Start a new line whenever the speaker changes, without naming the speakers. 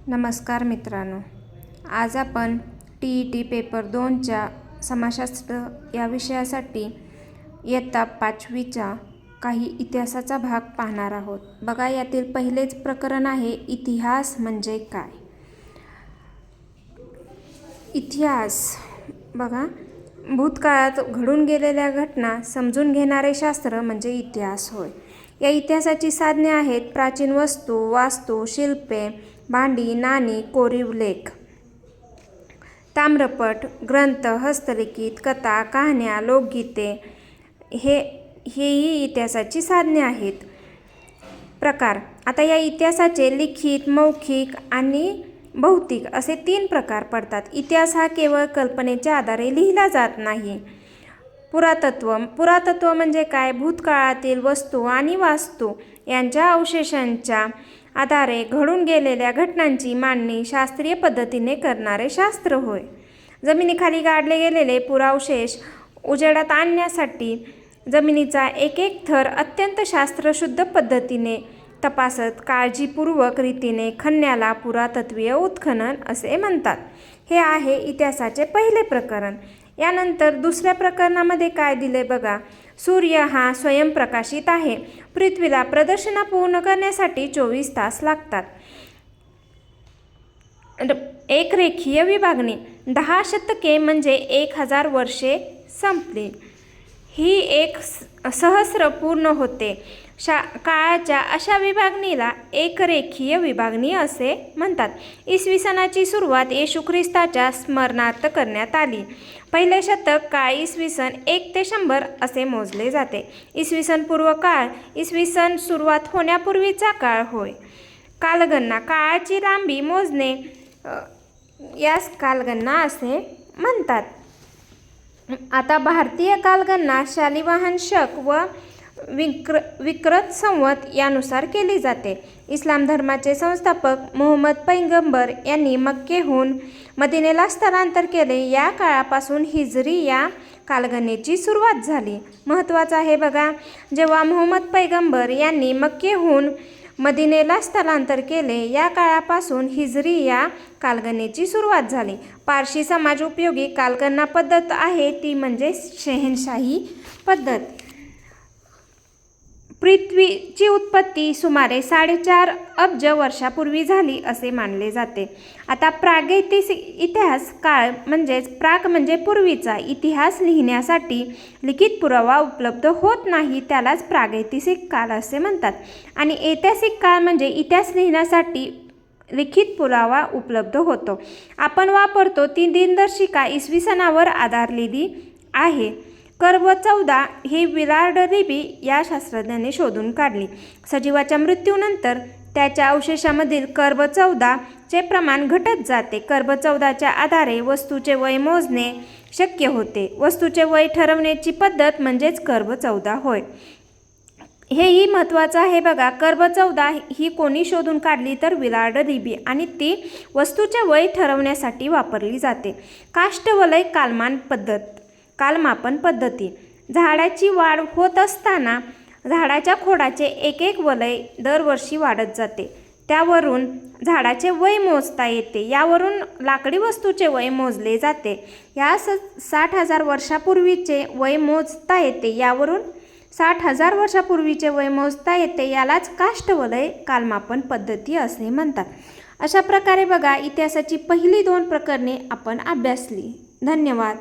नमस्कार मित्रांनो, आज आपण TET पेपर 2च्या समाजशास्त्र या विषयासाठी इयत्ता 5वीचा काही इतिहासाचा भाग पाहणार आहोत. बघा, यातील पहिलेच प्रकरण आहे इतिहास म्हणजे काय. इतिहास बघा, भूतकाळात घडून गेलेल्या घटना समजून घेणारे शास्त्र म्हणजे इतिहास होय. या इतिहासाची साधने आहेत प्राचीन वस्तू, वास्तू, शिल्पे, भांडी, नाणी, कोरीव लेख, ताम्रपट, ग्रंथ, हस्तलिखित, कथा, कहाण्या, लोकगीते हेही इतिहासाची साधने आहेत. प्रकार, आता या इतिहासाचे लिखित, मौखिक आणि भौतिक असे 3 प्रकार पडतात. इतिहास हा केवळ कल्पनेच्या आधारे लिहिला जात नाही. पुरातत्व म्हणजे काय? भूतकाळातील वस्तू आणि वास्तू यांच्या अवशेषांच्या आधारे घडून गेलेल्या घटनांची मांडणी शास्त्रीय पद्धतीने करणारे शास्त्र होय. जमिनीखाली गाडले गेलेले पुरावशेष उजेडात आणण्यासाठी जमिनीचा एक एक थर अत्यंत शास्त्रशुद्ध पद्धतीने तपासत काळजीपूर्वक रीतीने खणण्याला पुरातत्वीय उत्खनन असे म्हणतात. हे आहे इतिहासाचे पहिले प्रकरण. यानंतर दुसऱ्या प्रकरणामध्ये काय दिले बघा. सूर्य हा स्वयंप्रकाशित आहे. पृथ्वीला प्रदक्षिणा पूर्ण करण्यासाठी 24 तास लागतात. एक रेखीय विभागणी 10 शतके म्हणजे 1000 वर्षे संपली. ही एक सहस्र पूर्ण होते. काळाच्या अशा विभागणीला एक रेखीय विभागणी असे म्हणतात. इसवी सनाची सुरुवात येशू ख्रिस्ताच्या स्मरणार्थ करण्यात आली. पहिले शतक काळ इसवी सन 1 ते 100 असे मोजले जाते. इसवी सन पूर्व काळ इसवी सन सुरुवात होण्यापूर्वीचा काळ होय. कालगणना काळाची लांबी मोजणे यास कालगणना असे म्हणतात. आता भारतीय कालगणना शालिवाहन शक व विक्रत संवत यानुसार केली जाते. इस्लाम धर्माचे संस्थापक मुहम्मद पैगंबर यांनी मक्केहून मदिनेला स्थलांतर केले. या काळापासून हिजरी या कालगणनेची सुरुवात झाली. महत्त्वाचं आहे बघा, जेव्हा मुहम्मद पैगंबर यांनी मक्केहून मदिनेला स्थलांतर केले या काळापासून हिजरी या कालगणनेची सुरुवात झाली. पारशी समाज उपयोगी कालगणना पद्धत आहे ती म्हणजे शहेनशाही पद्धत. पृथ्वीची उत्पत्ती सुमारे 4.5 अब्ज वर्षापूर्वी झाली असे मानले जाते. आता प्रागैतिहासिक इतिहास काळ म्हणजेच प्राक म्हणजे पूर्वीचा इतिहास लिहिण्यासाठी लिखित पुरावा उपलब्ध होत नाही, त्यालाच प्रागैतिहासिक काळ असे म्हणतात. आणि ऐतिहासिक काळ म्हणजे इतिहास लिहिण्यासाठी लिखित पुरावा उपलब्ध होतो. आपण वापरतो ती दिनदर्शिका इसवी सनावर आधारलेली आहे. कर्ब 14 ही विलार्ड लिपी या शास्त्रज्ञाने शोधून काढली. सजीवाच्या मृत्यूनंतर त्याच्या अवशेषामधील कर्ब 14 चे प्रमाण घटत जाते. कर्ब 14च्या आधारे वस्तूचे वय मोजणे शक्य होते. वस्तूचे वय ठरवण्याची पद्धत म्हणजेच कर्ब 14 होय. हेही महत्त्वाचं आहे बघा. कर्ब 14 ही कोणी शोधून काढली तर विलार्ड लिपी आणि ती वस्तूचे वय ठरवण्यासाठी वापरली जाते. काष्ठवलय कालमापन पद्धती. झाडाची वाढ होत असताना झाडाच्या खोडाचे एक एक वलय दरवर्षी वाढत जाते. त्यावरून झाडाचे वय मोजता येते. यावरून लाकडी वस्तूचे वय मोजले जाते. या 60,000 वर्षापूर्वीचे वय मोजता येते. यावरून 60,000 वर्षापूर्वीचे वय मोजता येते. यालाच काष्ठवलय कालमापन पद्धती असे म्हणतात. अशा प्रकारे बघा, इतिहासाची पहिली 2 प्रकरणे आपण अभ्यासली. धन्यवाद.